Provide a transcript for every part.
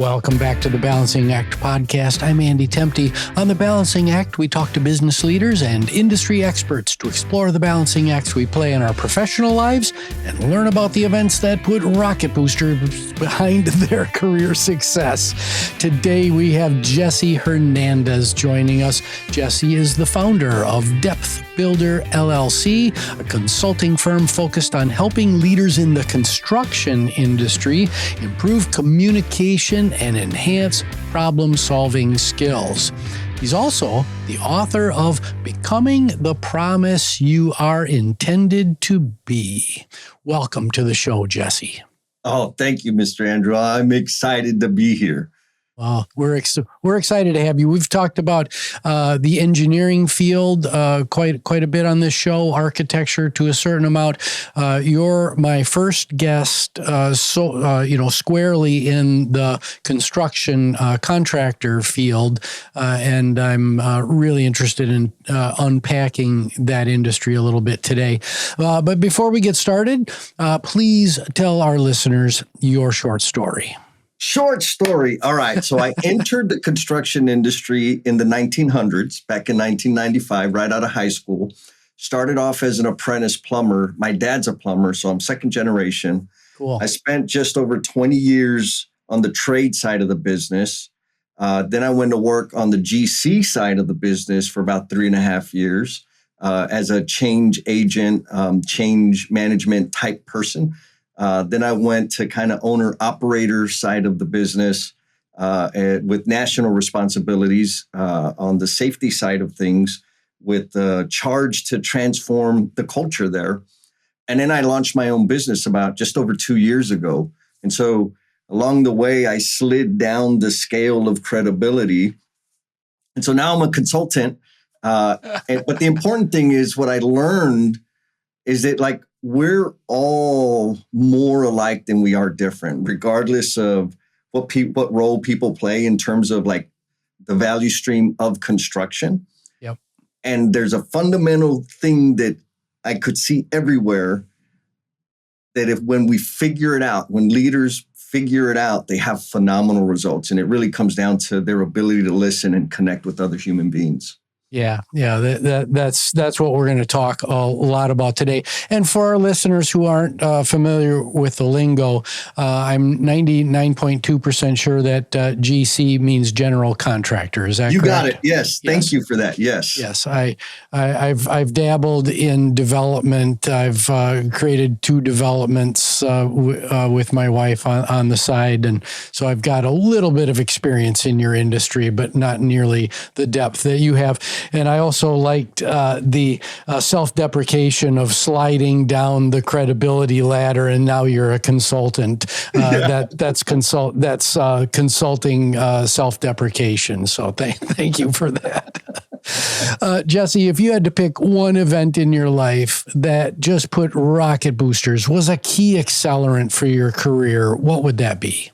Welcome back to the Balancing Act podcast. I'm Andy Tempty. On the Balancing Act, we talk to business leaders and industry experts to explore the balancing acts we play in our professional lives and learn about the events that put rocket boosters behind their career success. Today, we have Jesse Hernandez joining us. Jesse is the founder of Depth Builder LLC, a consulting firm focused on helping leaders in the construction industry improve communication and enhance problem-solving skills. He's also the author of Becoming the Promise You Are Intended to Be. Welcome to the show, Jesse. Oh, thank you, Mr. Andrew. I'm excited to be here. Well, we're excited to have you. We've talked about the engineering field quite a bit on this show, architecture to a certain amount. You're my first guest, squarely in the construction contractor field, and I'm really interested in unpacking that industry a little bit today. But before we get started, please tell our listeners your short story. Short story. All right. So I entered the construction industry in the 1900s, back in 1995, right out of high school. Started off as an apprentice plumber. My dad's a plumber, so I'm second generation. Cool. I spent just over 20 years on the trade side of the business. Then I went to work on the GC side of the business for about 3.5 years as a change agent, change management type person. Then I went to kind of owner-operator side of the business with national responsibilities on the safety side of things with the charge to transform the culture there. And then I launched my own business about just over 2 years ago. And so along the way, I slid down the scale of credibility. And so now I'm a consultant. But the important thing is what I learned is that we're all more alike than we are different, regardless of what role people play in terms of the value stream of construction. Yep. And there's a fundamental thing that I could see everywhere that when we figure it out, when leaders figure it out, they have phenomenal results. And it really comes down to their ability to listen and connect with other human beings. Yeah, that's what we're going to talk a lot about today. And for our listeners who aren't familiar with the lingo, I'm 99.2% sure that GC means general contractor. Is that correct? You got it. Yes. Thank you for that. Yes. Yes. I've dabbled in development. I've created 2 developments with my wife on the side, and so I've got a little bit of experience in your industry, but not nearly the depth that you have. And I also liked the self-deprecation of sliding down the credibility ladder, and now you're a consultant. That's consulting self-deprecation. So thank you for that. Jesse, if you had to pick one event in your life that just put rocket boosters, was a key accelerant for your career, what would that be?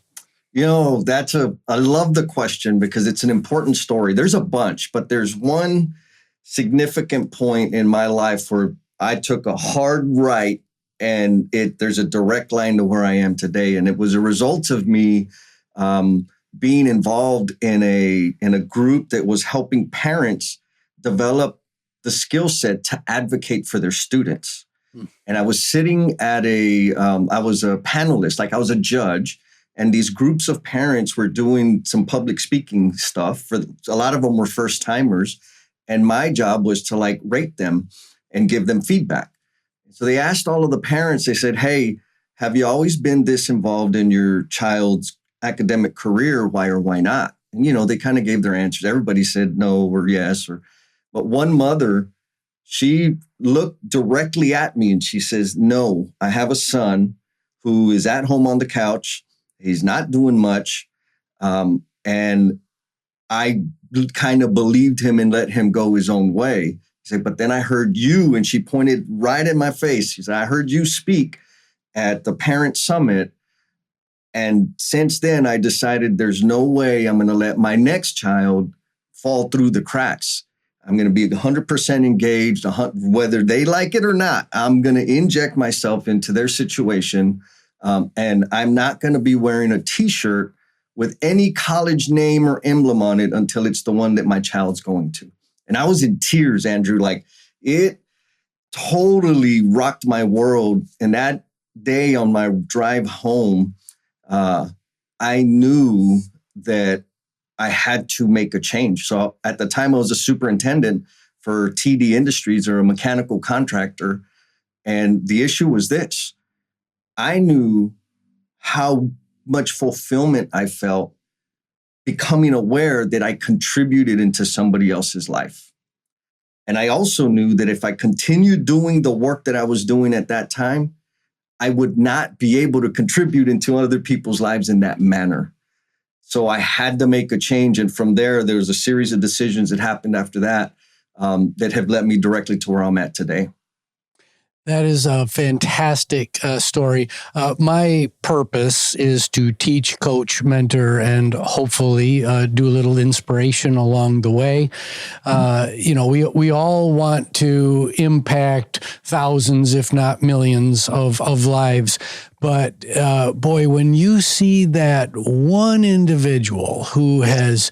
I love the question because it's an important story. There's a bunch, but there's one significant point in my life where I took a hard right and there's a direct line to where I am today. And it was a result of me being involved in a group that was helping parents develop the skill set to advocate for their students. And I was sitting at I was a panelist, I was a judge. And these groups of parents were doing some public speaking stuff. A lot of them were first timers. And my job was to rate them and give them feedback. So they asked all of the parents, they said, hey, have you always been this involved in your child's academic career? Why or why not? And, they kind of gave their answers. Everybody said no or yes. But one mother, she looked directly at me and she says, no, I have a son who is at home on the couch. He's not doing much. And I kind of believed him and let him go his own way. He said, but then I heard you, and she pointed right in my face. She said, I heard you speak at the parent summit. And since then, I decided there's no way I'm going to let my next child fall through the cracks. I'm going to be 100% engaged, whether they like it or not. I'm going to inject myself into their situation. And I'm not going to be wearing a T-shirt with any college name or emblem on it until it's the one that my child's going to. And I was in tears, Andrew. Like, it totally rocked my world. And that day on my drive home, I knew that I had to make a change. So at the time I was a superintendent for TD Industries, or a mechanical contractor. And the issue was this: I knew how much fulfillment I felt becoming aware that I contributed into somebody else's life. And I also knew that if I continued doing the work that I was doing at that time, I would not be able to contribute into other people's lives in that manner. So I had to make a change. And from there was a series of decisions that happened after that that have led me directly to where I'm at today. That is a fantastic story. My purpose is to teach, coach, mentor, and hopefully do a little inspiration along the way. We all want to impact thousands, if not millions, of lives. But boy, when you see that one individual who has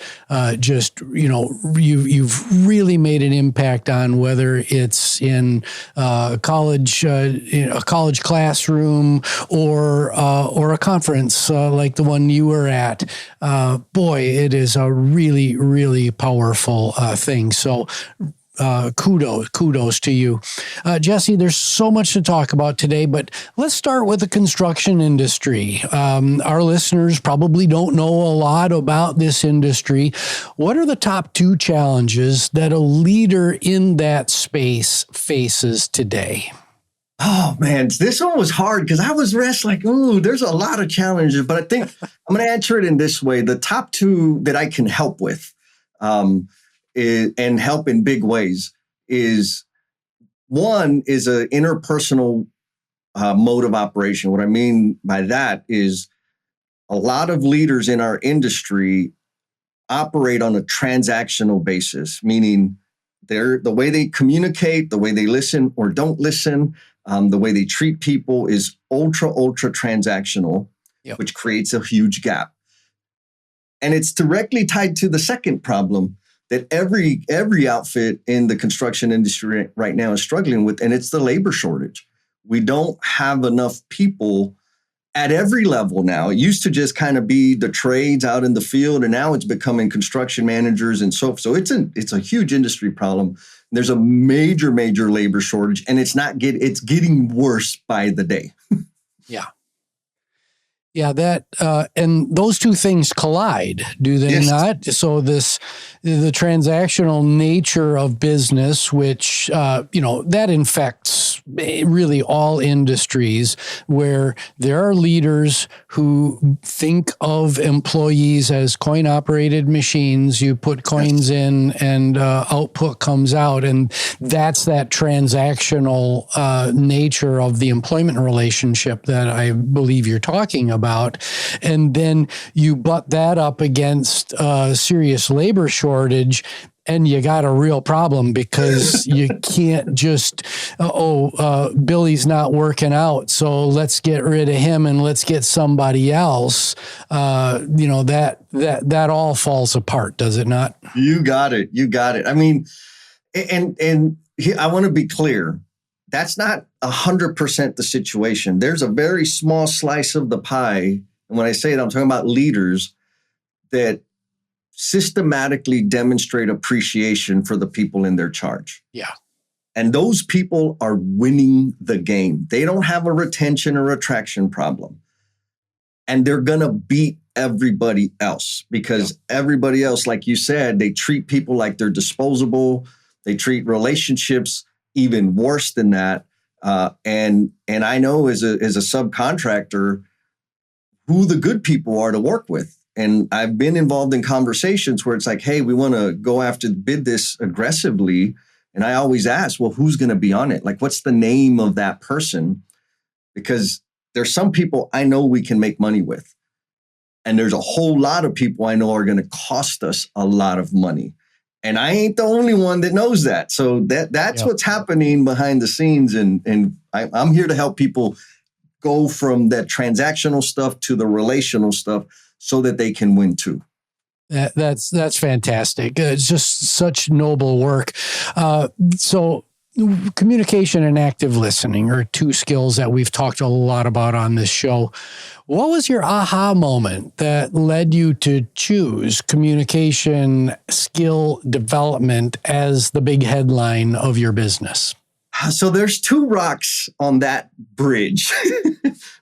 you've really made an impact on, whether it's in a college classroom or a conference like the one you were at, boy, it is a really, really powerful thing. So kudos to you. Jesse, there's so much to talk about today, but let's start with the construction industry. Our listeners probably don't know a lot about this industry. What are the top 2 challenges that a leader in that space faces today? Oh, man, this one was hard because I was like, ooh, there's a lot of challenges, but I think I'm going to answer it in this way. The top 2 that I can help with, and help in big ways, is one is an interpersonal mode of operation. What I mean by that is a lot of leaders in our industry operate on a transactional basis, meaning the way they communicate, the way they listen or don't listen, the way they treat people is ultra transactional, yep, which creates a huge gap. And it's directly tied to the second problem that every outfit in the construction industry right now is struggling with, and it's the labor shortage. We don't have enough people at every level now. It used to just kind of be the trades out in the field, and now it's becoming construction managers and so. So it's a huge industry problem. There's a major labor shortage, and it's getting worse by the day. Yeah. Yeah, that and those 2 things collide, do they Yes. not? So the transactional nature of business, which that infects really all industries, where there are leaders who think of employees as coin-operated machines. You put coins in, and output comes out, and that's that transactional nature of the employment relationship that I believe you're talking about. And then you butt that up against a serious labor shortage, and you got a real problem, because you can't just, Billy's not working out, so let's get rid of him and let's get somebody else. That all falls apart, does it not? You got it. I mean, and I want to be clear. That's not 100% the situation. There's a very small slice of the pie. And when I say that, I'm talking about leaders that systematically demonstrate appreciation for the people in their charge. Yeah. And those people are winning the game. They don't have a retention or attraction problem. And they're going to beat everybody else, because everybody else, like you said, they treat people like they're disposable. They treat relationships even worse than that. And I know as a subcontractor who the good people are to work with. And I've been involved in conversations where it's like, hey, we want to go after bid this aggressively. And I always ask, well, who's going to be on it? Like, what's the name of that person? Because there's some people I know we can make money with. And there's a whole lot of people I know are going to cost us a lot of money. And I ain't the only one that knows that. So that's what's happening behind the scenes. And I'm here to help people go from that transactional stuff to the relational stuff, so that they can win too. That's fantastic. It's just such noble work. So communication and active listening are two skills that we've talked a lot about on this show. What was your aha moment that led you to choose communication skill development as the big headline of your business? So there's two rocks on that bridge.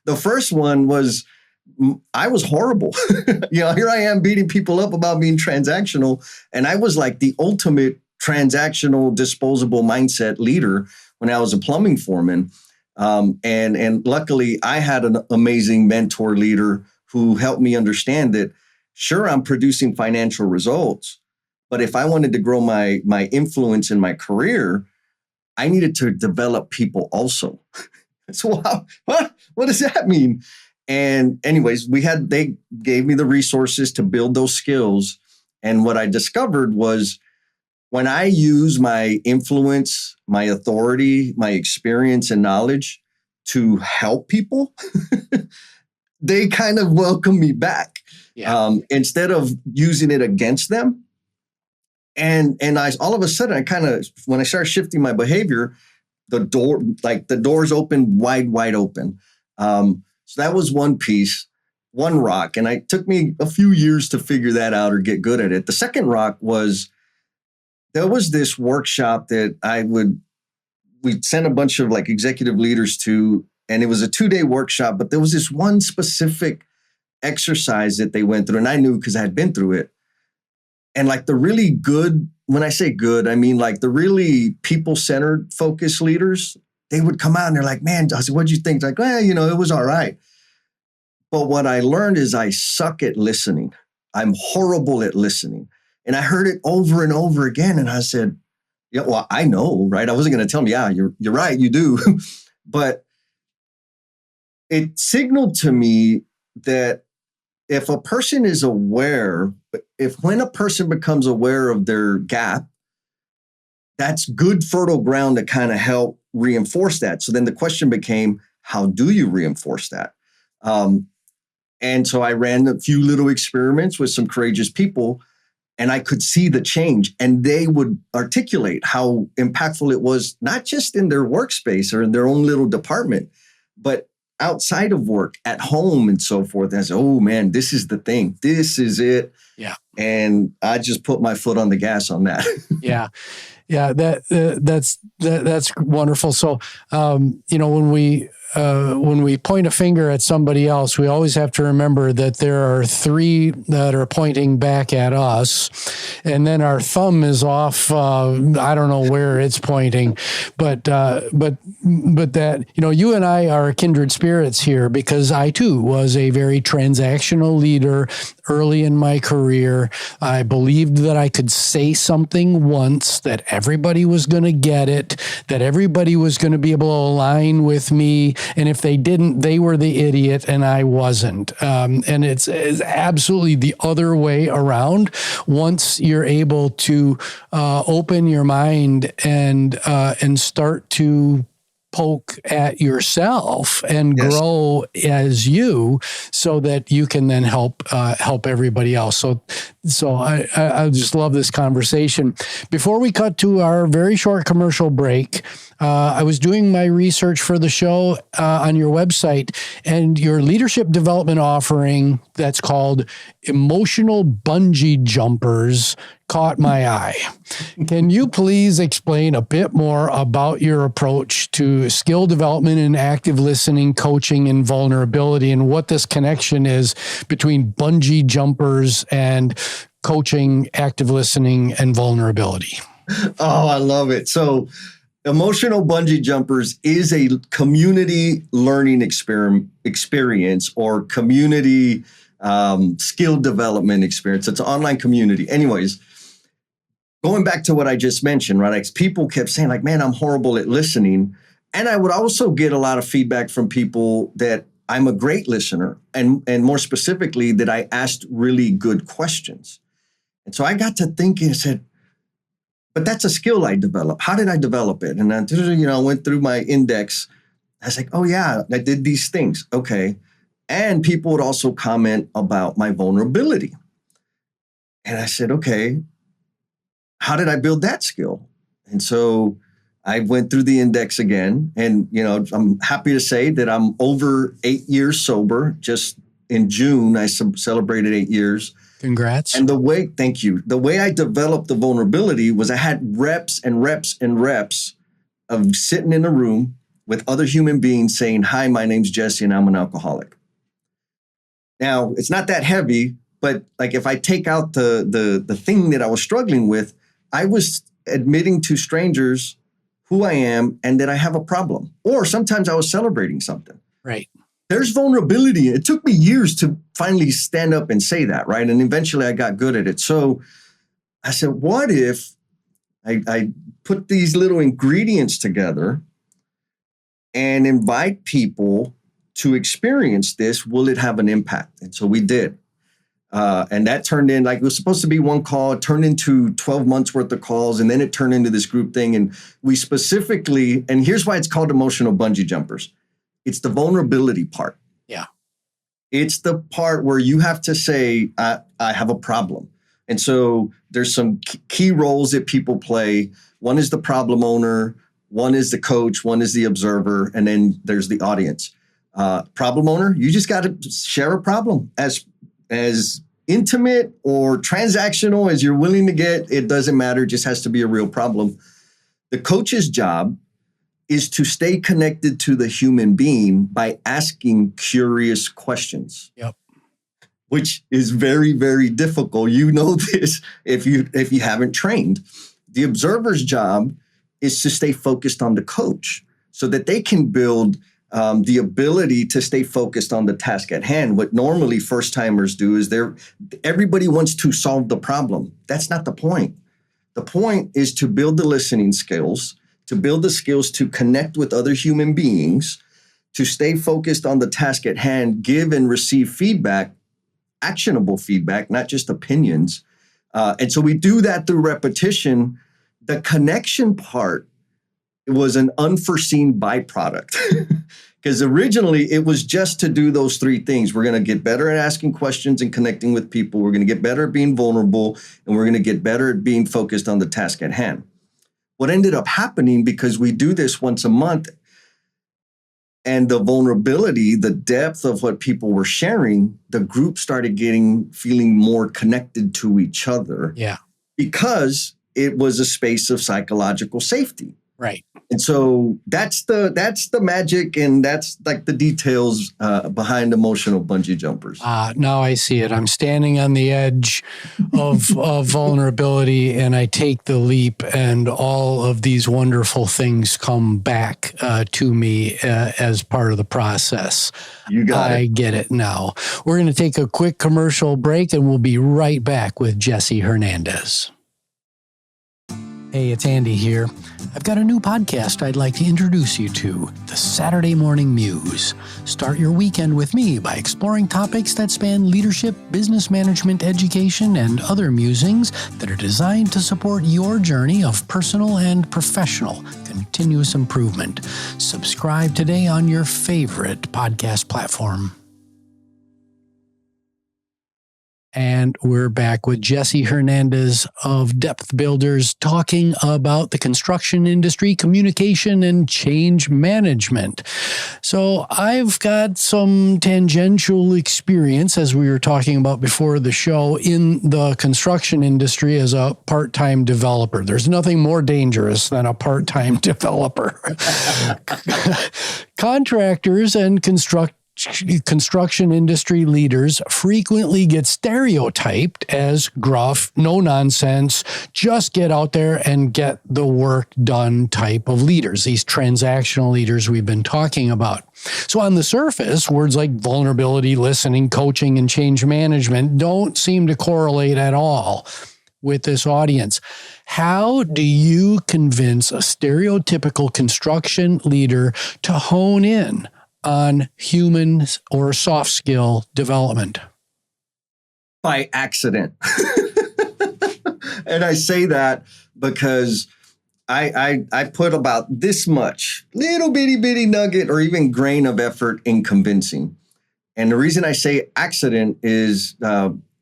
The first one was I was horrible. Here I am beating people up about being transactional. And I was like the ultimate transactional, disposable mindset leader when I was a plumbing foreman. And luckily, I had an amazing mentor leader who helped me understand that, sure, I'm producing financial results, but if I wanted to grow my influence in my career, I needed to develop people also. So what does that mean? And anyways, they gave me the resources to build those skills. And what I discovered was when I use my influence, my authority, my experience and knowledge to help people, they kind of welcome me back instead of using it against them. And I all of a sudden, when I started shifting my behavior, the doors open wide open. So that was one piece, one rock. And it took me a few years to figure that out or get good at it. The second rock was, there was this workshop that we'd send a bunch of like executive leaders to, and it was a 2-day workshop, but there was this one specific exercise that they went through. And I knew because I had been through it. And like the really good, when I say good, I mean like the really people-centered focused leaders, they would come out and they're like, man, I said, what'd you think? Like, it was all right. But what I learned is I suck at listening. I'm horrible at listening. And I heard it over and over again. And I said, yeah, well, I know, right? I wasn't going to tell them, yeah, you're right, you do. But it signaled to me that if a person is aware, when a person becomes aware of their gap, that's good fertile ground to kind of help reinforce that. So then the question became, how do you reinforce that? And so I ran a few little experiments with some courageous people, and I could see the change. And they would articulate how impactful it was, not just in their workspace or in their own little department, but outside of work, at home and so forth. And I said, oh man, this is the thing. This is it. Yeah. And I just put my foot on the gas on that. Yeah. Yeah. That's wonderful. So, when we point a finger at somebody else, we always have to remember that there are 3 that are pointing back at us, and then our thumb is off. I don't know where it's pointing, but that, you and I are kindred spirits here, because I too was a very transactional leader early in my career. I believed that I could say something once, that everybody was going to get it, that everybody was going to be able to align with me. And if they didn't, they were the idiot and I wasn't. And it's absolutely the other way around. Once you're able to open your mind and start to poke at yourself and grow as you, so that you can then help everybody else. So I just love this conversation. Before we cut to our very short commercial break, I was doing my research for the show on your website, and your leadership development offering that's called Emotional Bungee Jumpers caught my eye. Can you please explain a bit more about your approach to skill development and active listening, coaching, and vulnerability, and what this connection is between bungee jumpers and coaching, active listening, and vulnerability? Oh, I love it. So Emotional Bungee Jumpers is a community learning experience or community skill development experience. It's an online community. Anyways, going back to what I just mentioned, right? Like people kept saying like, man, I'm horrible at listening. And I would also get a lot of feedback from people that I'm a great listener, and more specifically, that I asked really good questions. And so I got to thinking and said, but that's a skill I developed. How did I develop it? And then, I went through my index. I was like, oh yeah, I did these things. Okay. And people would also comment about my vulnerability. And I said, okay, how did I build that skill? And so I went through the index again. And, I'm happy to say that I'm over 8 years sober. Just in June, I celebrated 8 years. Congrats. And thank you. The way I developed the vulnerability was I had reps and reps and reps of sitting in a room with other human beings saying, hi, my name's Jesse and I'm an alcoholic. Now, it's not that heavy, but like if I take out the thing that I was struggling with, I was admitting to strangers who I am and that I have a problem. Or sometimes I was celebrating something. Right. There's vulnerability. It took me years to finally stand up and say that, right? And eventually I got good at it. So I said, what if I put these little ingredients together and invite people to experience this? Will it have an impact? And so we did. And that turned in, like it was supposed to be one call, it turned into 12 months worth of calls. And then it turned into this group thing. And we specifically, and here's why it's called emotional bungee jumpers. It's the vulnerability part. Yeah. It's the part where you have to say, I have a problem. And so there's some key roles that people play. One is the problem owner, one is the coach, one is the observer, and then there's the audience. Problem owner, you just got to share a problem as intimate or transactional as you're willing to get. It doesn't matter. It just has to be a real problem. The coach's job is to stay connected to the human being by asking curious questions. Yep. Which is very, very difficult. You know this if you haven't trained. The observer's job is to stay focused on the coach so that they can build the ability to stay focused on the task at hand. What normally first-timers do is everybody wants to solve the problem. That's not the point. The point is to build the listening skills, to build the skills to connect with other human beings, to stay focused on the task at hand, give and receive feedback, actionable feedback, not just opinions. And so we do that through repetition. The connection part was an unforeseen byproduct because originally it was just to do those three things. We're going to get better at asking questions and connecting with people. We're going to get better at being vulnerable, and we're going to get better at being focused on the task at hand. What ended up happening, because we do this once a month, and the vulnerability, the depth of what people were sharing, the group started feeling more connected to each other. Yeah. Because it was a space of psychological safety. Right. And so that's the magic, and that's like the details behind emotional bungee jumpers. Now I see it. I'm standing on the edge of vulnerability, and I take the leap, and all of these wonderful things come back to me as part of the process. You got it. I get it now. We're going to take a quick commercial break, and we'll be right back with Jesse Hernandez. Hey, it's Andy here. I've got a new podcast I'd like to introduce you to, The Saturday Morning Muse. Start your weekend with me by exploring topics that span leadership, business management, education, and other musings that are designed to support your journey of personal and professional continuous improvement. Subscribe today on your favorite podcast platform. And we're back with Jesse Hernandez of Depth Builders talking about the construction industry, communication, and change management. So I've got some tangential experience, as we were talking about before the show, in the construction industry as a part-time developer. There's nothing more dangerous than a part-time developer. Contractors and construction industry leaders frequently get stereotyped as gruff, no nonsense, just get out there and get the work done type of leaders, these transactional leaders we've been talking about. So on the surface, words like vulnerability, listening, coaching, and change management don't seem to correlate at all with this audience. How do you convince a stereotypical construction leader to hone in on human or soft skill development? By accident. And I say that because I put about this much little bitty nugget or even grain of effort in convincing. And the reason I say accident is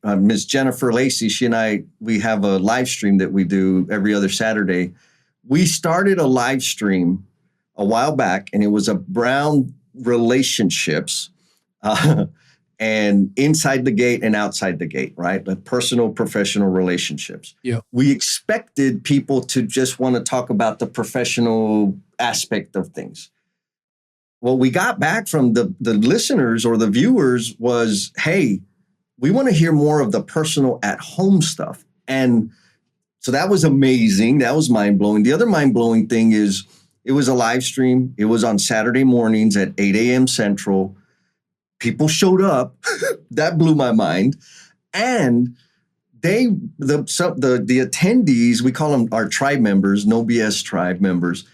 Ms. Jennifer Lacey, she and I, we have a live stream that we do every other Saturday. We started a live stream a while back, and it was around relationships and inside the gate and outside the gate, right? The personal, professional relationships. Yeah. We expected people to just want to talk about the professional aspect of things. What we got back from the listeners or the viewers was, hey, we want to hear more of the personal at home stuff. And so that was amazing. That was mind blowing. The other mind blowing thing is it was a live stream. It was on Saturday mornings at 8 a.m. Central. People showed up. That blew my mind. And the attendees, we call them our tribe members, No BS tribe members,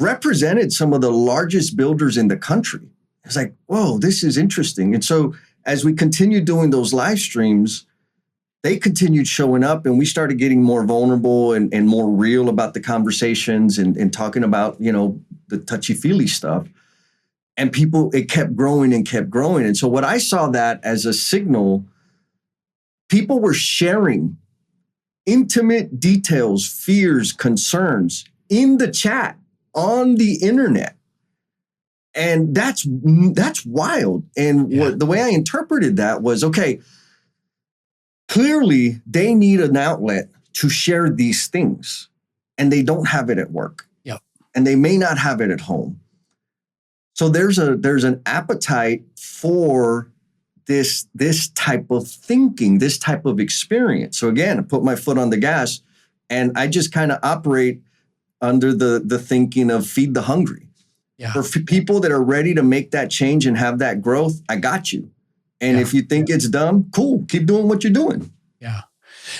represented some of the largest builders in the country. It's like, whoa, this is interesting. And so as we continued doing those live streams, they continued showing up, and we started getting more vulnerable and more real about the conversations and talking about, the touchy-feely stuff. And people, it kept growing and kept growing. And so what I saw that as a signal, people were sharing intimate details, fears, concerns in the chat on the internet. And that's wild. And the way I interpreted that was, okay, clearly they need an outlet to share these things, and they don't have it at work. Yep. And they may not have it at home. So there's an appetite for this type of thinking, this type of experience. So again, I put my foot on the gas, and I just kind of operate under the thinking of feed the hungry. Yeah. For people that are ready to make that change and have that growth, I got you. And if you think it's dumb, cool, keep doing what you're doing. Yeah.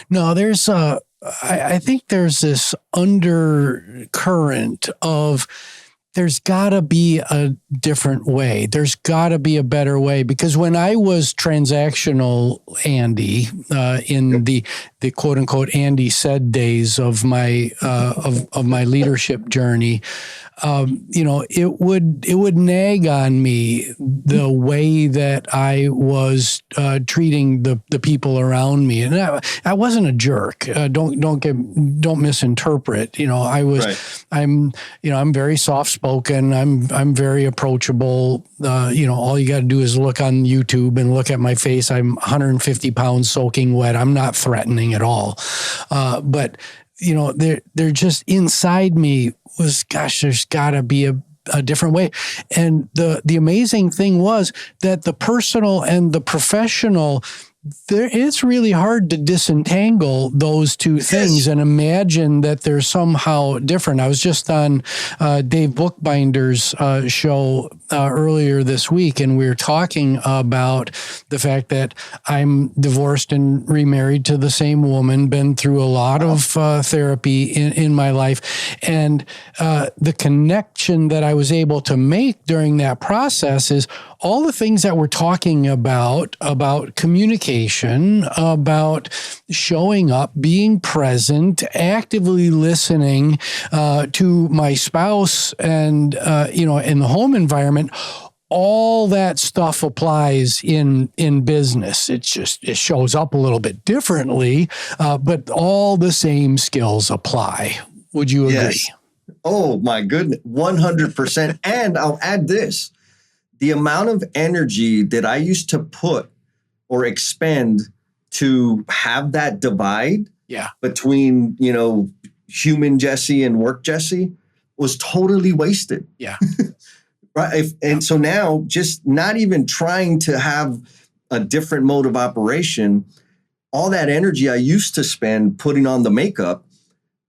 No, there's I think there's this undercurrent of there's got to be a different way. There's got to be a better way. Because when I was transactional Andy in the quote unquote Andy said days of my of my leadership journey, it would nag on me the way that I was treating the people around me, and I wasn't a jerk. Don't misinterpret. I was. Right. I'm very soft spoken. I'm very approachable. All you got to do is look on YouTube and look at my face. I'm 150 pounds soaking wet. I'm not threatening at all, but. They're just inside me was, gosh, there's got to be a different way. And the amazing thing was that the personal and the professional, it's really hard to disentangle those two things and imagine that they're somehow different. I was just on Dave Bookbinder's show earlier this week, and we were talking about the fact that I'm divorced and remarried to the same woman, been through a lot of therapy in my life. And the connection that I was able to make during that process is all the things that we're talking about communication, about showing up, being present, actively listening to my spouse and, in the home environment. All that stuff applies in business. It shows up a little bit differently, but all the same skills apply. Would you agree? Yes. Oh my goodness, 100%. And I'll add this. The amount of energy that I used to put or expend to have that divide between, human Jesse and work Jesse was totally wasted. Yeah. Right. And so now just not even trying to have a different mode of operation, all that energy I used to spend putting on the makeup,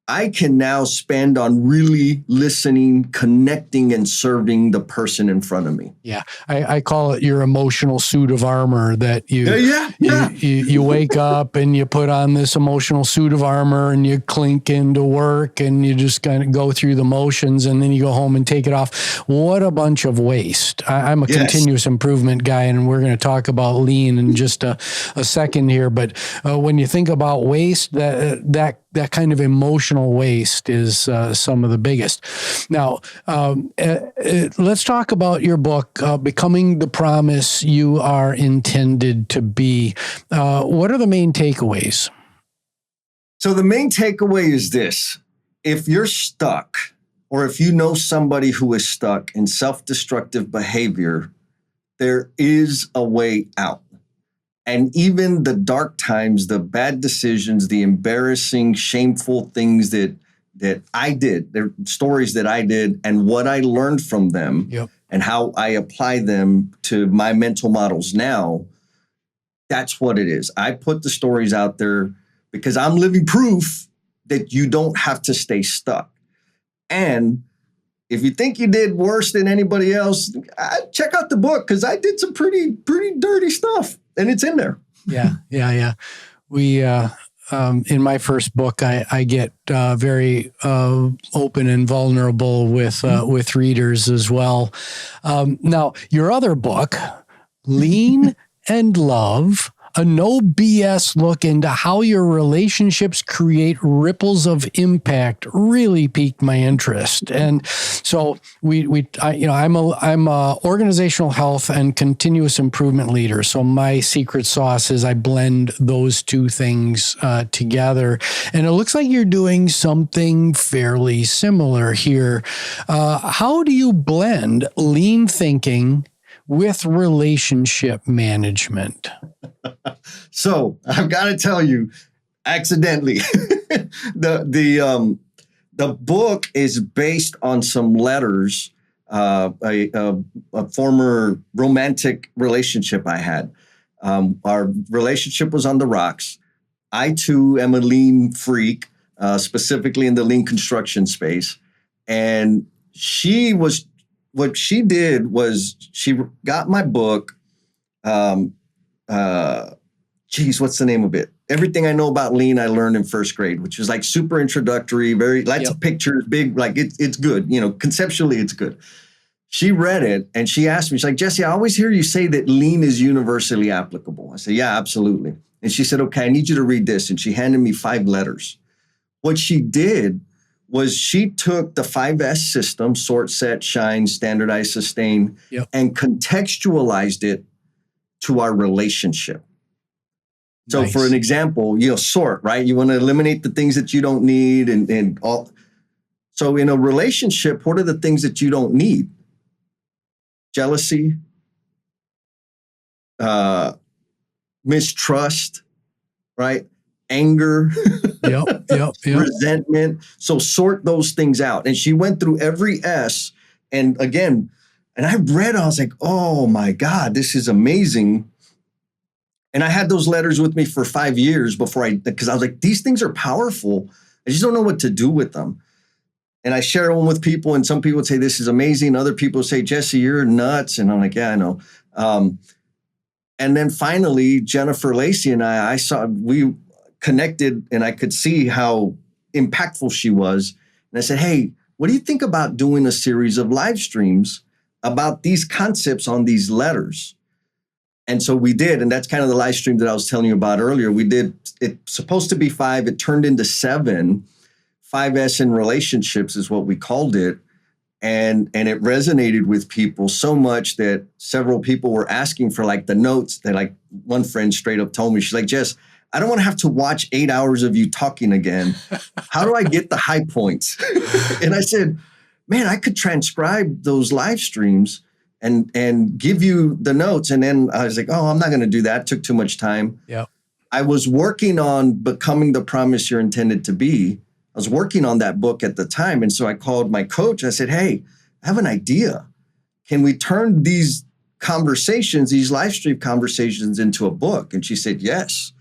I can now spend on really listening, connecting, and serving the person in front of me. Yeah. I call it your emotional suit of armor that you wake up and you put on this emotional suit of armor and you clink into work and you just kind of go through the motions and then you go home and take it off. What a bunch of waste. I'm a continuous improvement guy, and we're going to talk about lean in just a second here. But when you think about waste, that that kind of emotional waste is some of the biggest. Now, let's talk about your book, Becoming the Promise You Are Intended to Be. What are the main takeaways? So the main takeaway is this. If you're stuck, or if you know somebody who is stuck in self-destructive behavior, there is a way out. And even the dark times, the bad decisions, the embarrassing, shameful things that I did, the stories that I did, and what I learned from them, and how I apply them to my mental models now, that's what it is. I put the stories out there because I'm living proof that you don't have to stay stuck. And if you think you did worse than anybody else, check out the book, because I did some pretty dirty stuff, and it's in there. Yeah. We, in my first book, I get very open and vulnerable with readers as well. Now, your other book, Lean and Love, a no BS look into how your relationships create ripples of impact, really piqued my interest. And so I'm a organizational health and continuous improvement leader. So my secret sauce is I blend those two things together. And it looks like you're doing something fairly similar here. How do you blend lean thinking with relationship management? So I've got to tell you, accidentally, the book is based on some letters, a former romantic relationship I had. Our relationship was on the rocks. I too am a lean freak, specifically in the lean construction space. And what she did was she got my book. What's the name of it? Everything I Know About Lean, I learned in first grade, which is like super introductory, very lots of pictures, big, like it's good. Conceptually, it's good. She read it and she asked me, she's like, Jesse, I always hear you say that lean is universally applicable. I said, yeah, absolutely. And she said, okay, I need you to read this. And she handed me 5 letters. What she did was she took the 5S system, sort, set, shine, standardize, sustain, and contextualized it to our relationship. So Nice. For an example, sort, right? You want to eliminate the things that you don't need and all. So in a relationship, what are the things that you don't need? Jealousy, mistrust, right? Anger, resentment. So sort those things out. And she went through every S. And again, and I read, I was like, oh my God, this is amazing. And I had those letters with me for 5 years because I was like, these things are powerful. I just don't know what to do with them. And I share them with people, and some people would say, this is amazing. Other people say, Jesse, you're nuts. And I'm like, yeah, I know. And then finally, Jennifer Lacey and we connected, and I could see how impactful she was. And I said, hey, what do you think about doing a series of live streams about these concepts on these letters? And so we did, and that's kind of the live stream that I was telling you about earlier. We did, it's supposed to be 5, it turned into 7. 5S in relationships is what we called it. And it resonated with people so much that several people were asking for like the notes. That like one friend straight up told me, she's like, Jess, I don't want to have to watch 8 hours of you talking again. How do I get the high points? And I said, man, I could transcribe those live streams and give you the notes. And then I was like, oh, I'm not going to do that. It took too much time. Yeah. I was working on Becoming the Promise You're Intended to Be. I was working on that book at the time. And so I called my coach. I said, hey, I have an idea. Can we turn these conversations, these live stream conversations into a book? And she said, yes.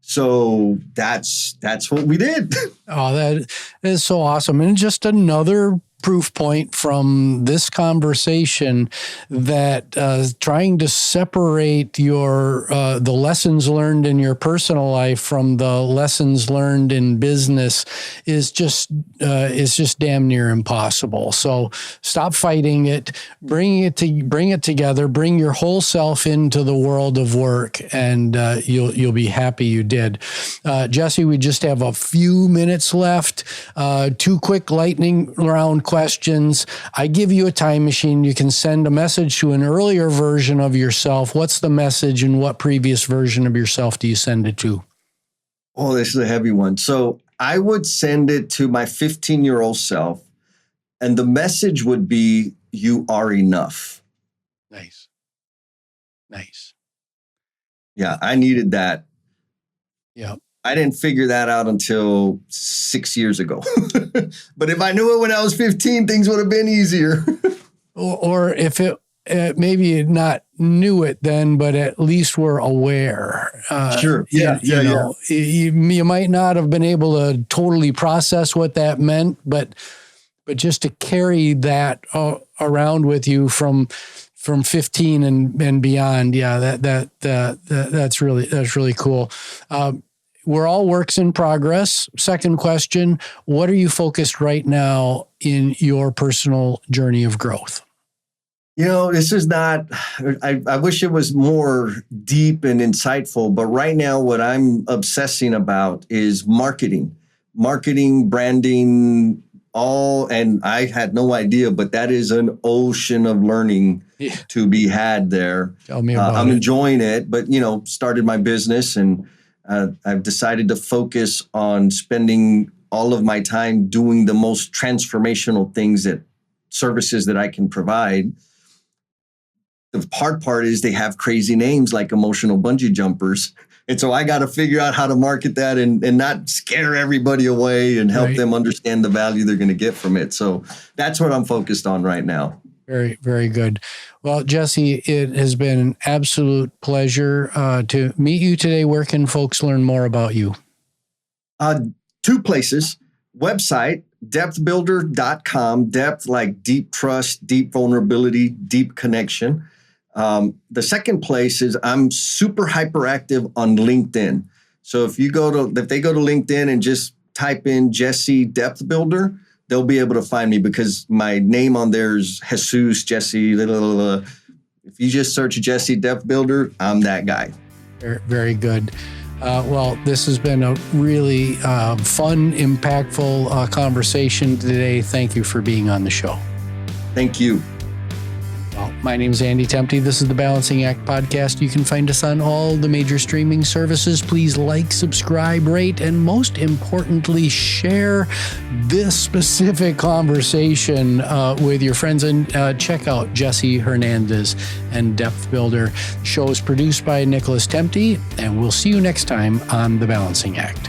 So that's what we did. Oh, that is so awesome. And just another proof point from this conversation that trying to separate your the lessons learned in your personal life from the lessons learned in business is just damn near impossible. So stop fighting it, bring it together, bring your whole self into the world of work, and you'll be happy you did. Jesse, we just have a few minutes left. 2 quick lightning round questions. I give you a time machine. You can send a message to an earlier version of yourself. What's the message, and what previous version of yourself do you send it to? Oh, this is a heavy one. So I would send it to my 15-year-old self, and the message would be, you are enough. Nice. Yeah, I needed that. Yeah. I didn't figure that out until 6 years ago. But if I knew it when I was 15, things would have been easier. or if it maybe not knew it then, but at least were aware. Sure. Yeah. You might not have been able to totally process what that meant, but just to carry that around with you from 15 and beyond. Yeah, that's really cool. We're all works in progress. Second question, what are you focused right now in your personal journey of growth? This is not, I wish it was more deep and insightful, but right now what I'm obsessing about is marketing, branding, and I had no idea, but that is an ocean of learning to be had there. Tell me about it. I'm enjoying it, but, started my business, and I've decided to focus on spending all of my time doing the most transformational services that I can provide. The hard part is they have crazy names like emotional bungee jumpers. And so I got to figure out how to market that and not scare everybody away and help them understand the value they're going to get from it. So that's what I'm focused on right now. Very, very good. Well, Jesse, it has been an absolute pleasure to meet you today. Where can folks learn more about you? 2 places. Website, depthbuilder.com. Depth like deep trust, deep vulnerability, deep connection. The second place is I'm super hyperactive on LinkedIn. So if they go to LinkedIn and just type in Jesse Depth Builder, they'll be able to find me because my name on there is Jesus Jesse. If you just search Jesse Depth Builder, I'm that guy. Very, very good. Well, this has been a really fun, impactful conversation today. Thank you for being on the show. Thank you. Well, my name is Andy Tempty. This is the Balancing Act podcast. You can find us on all the major streaming services. Please like, subscribe, rate, and most importantly, share this specific conversation with your friends. And check out Jesse Hernandez and Depth Builder. The show is produced by Nicholas Tempty, and we'll see you next time on the Balancing Act.